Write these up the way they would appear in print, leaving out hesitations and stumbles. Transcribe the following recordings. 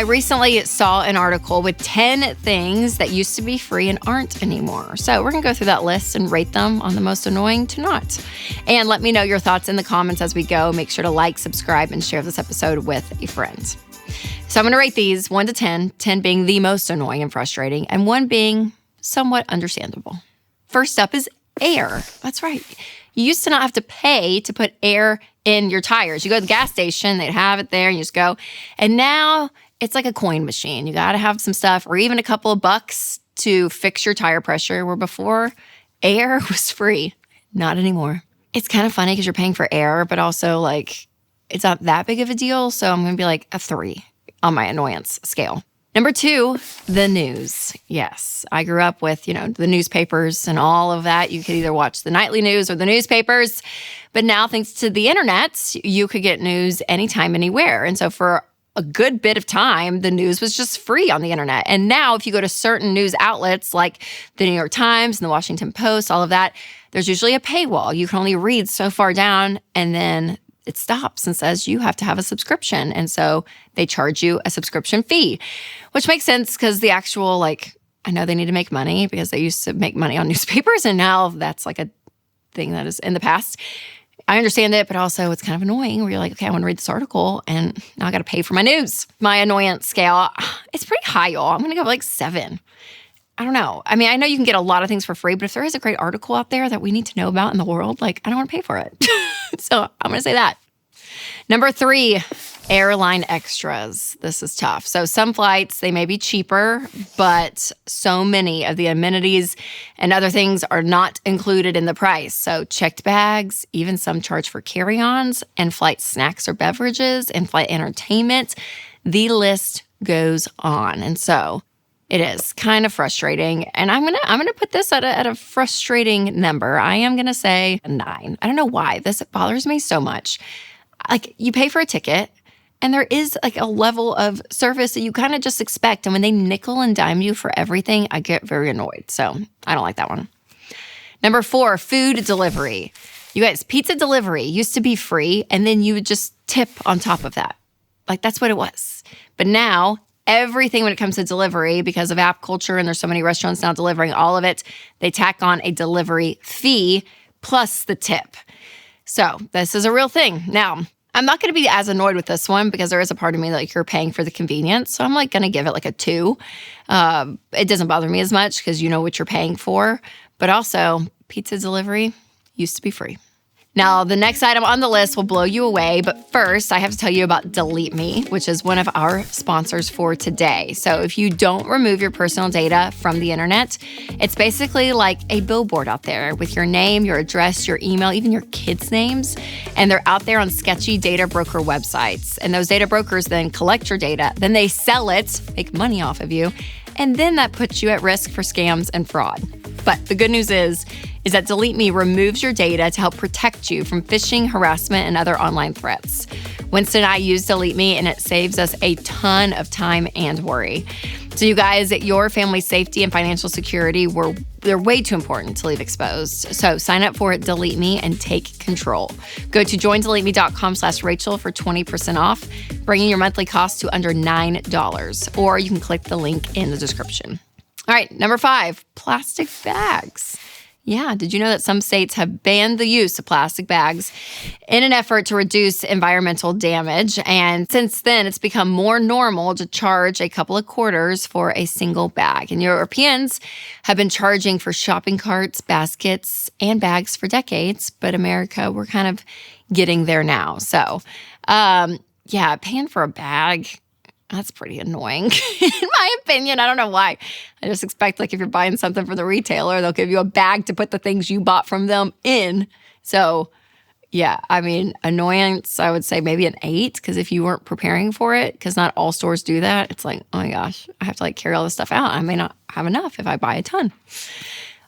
I recently saw an article with 10 things that used to be free and aren't anymore. So we're going to go through that list and rate them on the most annoying to not. And let me know your thoughts in the comments as we go. Make sure to like, subscribe, and share this episode with a friend. So I'm going to rate these 1 to 10, 10 being the most annoying and frustrating, and 1 being somewhat understandable. First up is air. That's right. You used to not have to pay to put air in your tires. You go to the gas station, they'd have it there, and you just go. And now it's like a coin machine. You got to have some stuff or even a couple of bucks to fix your tire pressure, where before air was free. Not anymore. It's kind of funny because you're paying for air, but also like it's not that big of a deal. So I'm going to be like a 3 on my annoyance scale. Number 2, the news. Yes, I grew up with, the newspapers and all of that. You could either watch the nightly news or the newspapers. But now, thanks to the internet, you could get news anytime, anywhere. And so for a good bit of time, the news was just free on the internet. And now if you go to certain news outlets like the New York Times and the Washington Post, all of that, there's usually a paywall. You can only read so far down, and then it stops and says you have to have a subscription. And so they charge you a subscription fee, which makes sense because the actual, I know they need to make money because they used to make money on newspapers, and now that's like a thing that is in the past. I understand it, but also it's kind of annoying where you're like, okay, I want to read this article, and now I got to pay for my news. My annoyance scale, it's pretty high, y'all. I'm going to go 7. I don't know. I mean, I know you can get a lot of things for free, but if there is a great article out there that we need to know about in the world, I don't want to pay for it. So I'm going to say that. Number 3, airline extras. This is tough. So some flights, they may be cheaper, but so many of the amenities and other things are not included in the price. So checked bags, even some charge for carry-ons, and flight snacks or beverages, and flight entertainment. The list goes on. And so it is kind of frustrating. And I'm gonna put this at a frustrating number. I am gonna say a 9. I don't know why. This bothers me so much. You pay for a ticket, and there is a level of service that you kind of just expect. And when they nickel and dime you for everything, I get very annoyed. So I don't like that one. Number 4, food delivery. You guys, pizza delivery used to be free, and then you would just tip on top of that. That's what it was. But now everything when it comes to delivery, because of app culture, and there's so many restaurants now delivering all of it, they tack on a delivery fee plus the tip. So this is a real thing. Now, I'm not going to be as annoyed with this one because there is a part of me you're paying for the convenience. So I'm going to give it a 2. It doesn't bother me as much because you know what you're paying for. But also, pizza delivery used to be free. Now, the next item on the list will blow you away, but first I have to tell you about Delete Me, which is one of our sponsors for today. So if you don't remove your personal data from the internet, it's basically like a billboard out there with your name, your address, your email, even your kids' names, and they're out there on sketchy data broker websites. And those data brokers then collect your data, then they sell it, make money off of you, and then that puts you at risk for scams and fraud. But the good news is that Delete Me removes your data to help protect you from phishing, harassment, and other online threats. Winston and I use Delete Me, and it saves us a ton of time and worry. So you guys, your family's safety and financial security, they're way too important to leave exposed. So sign up for Delete Me and take control. Go to joindeleteme.com/Rachel for 20% off, bringing your monthly cost to under $9. Or you can click the link in the description. All right, number 5, plastic bags. Yeah, did you know that some states have banned the use of plastic bags in an effort to reduce environmental damage? And since then, it's become more normal to charge a couple of quarters for a single bag. And Europeans have been charging for shopping carts, baskets, and bags for decades. But America, we're kind of getting there now. So, paying for a bag, that's pretty annoying, in my opinion. I don't know why. I just expect, if you're buying something from the retailer, they'll give you a bag to put the things you bought from them in. So, annoyance, I would say maybe an 8, because if you weren't preparing for it, because not all stores do that, it's oh my gosh, I have to carry all this stuff out. I may not have enough if I buy a ton.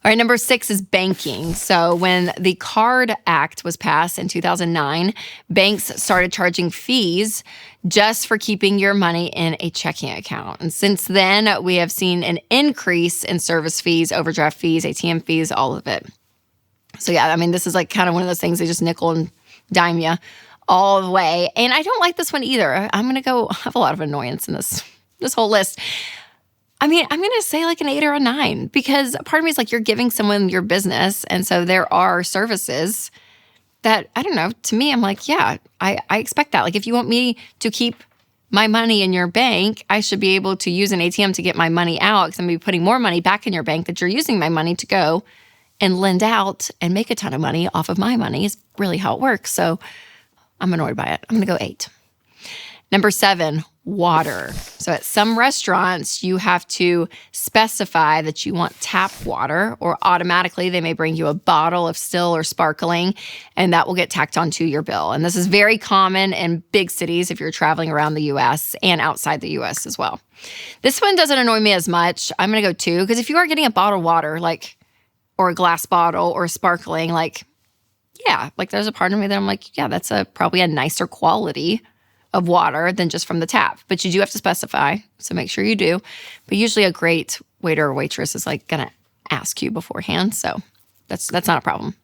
All right, number 6 is banking. So when the Card Act was passed in 2009, banks started charging fees just for keeping your money in a checking account. And since then, we have seen an increase in service fees, overdraft fees, ATM fees, all of it. So this is kind of one of those things they just nickel and dime you all the way. And I don't like this one either. I'm going to go have a lot of annoyance in this this whole list. I mean, I'm going to say like an 8 or a 9 because part of me is like you're giving someone your business. And so there are services that, I don't know, to me, I'm like, yeah, I expect that. Like if you want me to keep my money in your bank, I should be able to use an ATM to get my money out because I'm going to be putting more money back in your bank that you're using my money to go and lend out and make a ton of money off of my money is really how it works. So I'm annoyed by it. I'm going to go 8. Number 7, water. So at some restaurants, you have to specify that you want tap water, or automatically they may bring you a bottle of still or sparkling, and that will get tacked onto your bill. And this is very common in big cities if you're traveling around the U.S. and outside the U.S. as well. This one doesn't annoy me as much. I'm going to go 2, because if you are getting a bottled water, like, or a glass bottle or sparkling, like, yeah, like there's a part of me that I'm like, yeah, that's probably a nicer quality of water than just from the tap. But you do have to specify, so make sure you do. But usually a great waiter or waitress is like gonna ask you beforehand, so that's not a problem.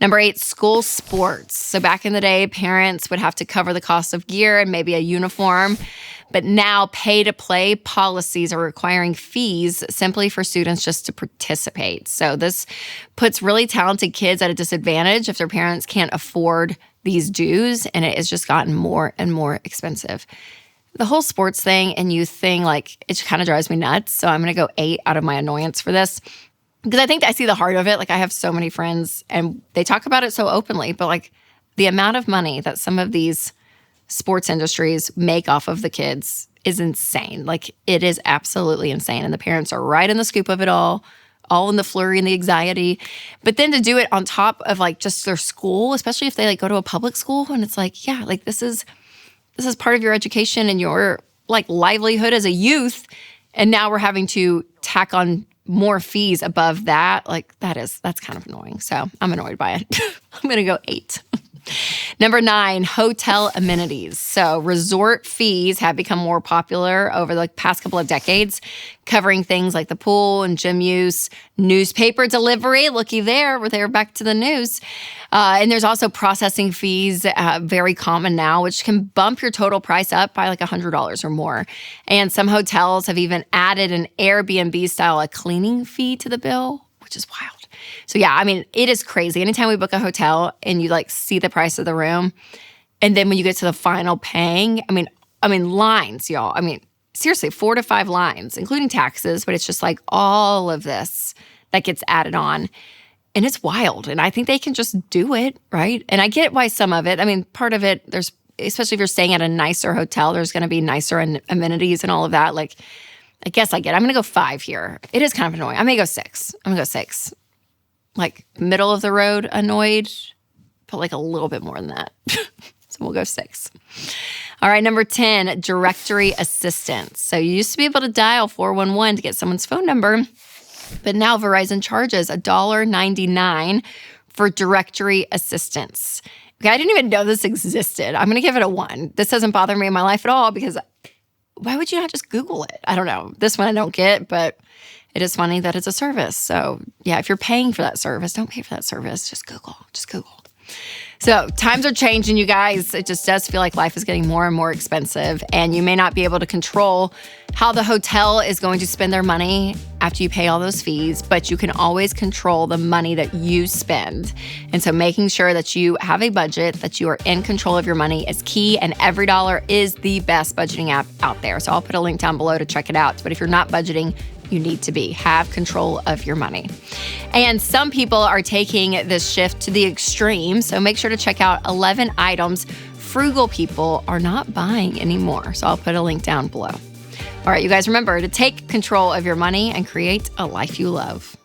Number 8, school sports. So back in the day, parents would have to cover the cost of gear and maybe a uniform. But now pay-to-play policies are requiring fees simply for students just to participate. So this puts really talented kids at a disadvantage if their parents can't afford these dues, and it has just gotten more and more expensive. The whole sports thing and youth thing, like, it kind of drives me nuts. So I'm going to go 8 out of my annoyance for this. Because I think I see the heart of it. Like, I have so many friends and they talk about it so openly, but like the amount of money that some of these sports industries make off of the kids is insane. Like, it is absolutely insane. And the parents are right in the scoop of it all in the flurry and the anxiety. But then to do it on top of like just their school, especially if they like go to a public school, and it's like, yeah, like this is part of your education and your like livelihood as a youth. And now we're having to tack on more fees above that. Like that's kind of annoying. So I'm annoyed by it. I'm going to go 8. Number 9, hotel amenities. So resort fees have become more popular over the past couple of decades, covering things like the pool and gym use, newspaper delivery. Looky there, we're back to the news. And there's also processing fees, very common now, which can bump your total price up by like $100 or more. And some hotels have even added an Airbnb style a cleaning fee to the bill, which is wild. So yeah, I mean, it is crazy. Anytime we book a hotel and you like see the price of the room, and then when you get to the final paying, I mean lines, y'all. I mean, seriously, 4 to 5 lines, including taxes, but it's just like all of this that gets added on. And it's wild. And I think they can just do it, right? And I get why some of it, I mean, part of it, there's, especially if you're staying at a nicer hotel, there's going to be nicer amenities and all of that. Like, I guess I get it. I'm going to go 5 here. It is kind of annoying. I may go 6. I'm going to go 6. Like middle of the road annoyed, but like a little bit more than that. So we'll go 6. All right, number 10, directory assistance. So you used to be able to dial 411 to get someone's phone number, but now Verizon charges $1.99 for directory assistance. Okay, I didn't even know this existed. I'm going to give it a 1. This doesn't bother me in my life at all because why would you not just Google it? I don't know. This one I don't get, but it is funny that it's a service. So yeah, if you're paying for that service, don't pay for that service. Just Google. So times are changing, you guys. It just does feel like life is getting more and more expensive, and you may not be able to control how the hotel is going to spend their money after you pay all those fees, but you can always control the money that you spend. And so making sure that you have a budget, that you are in control of your money is key, and Every Dollar is the best budgeting app out there. So I'll put a link down below to check it out. But if you're not budgeting, you need to have control of your money. And some people are taking this shift to the extreme. So make sure to check out 11 items frugal people are not buying anymore. So I'll put a link down below. All right, you guys, remember to take control of your money and create a life you love.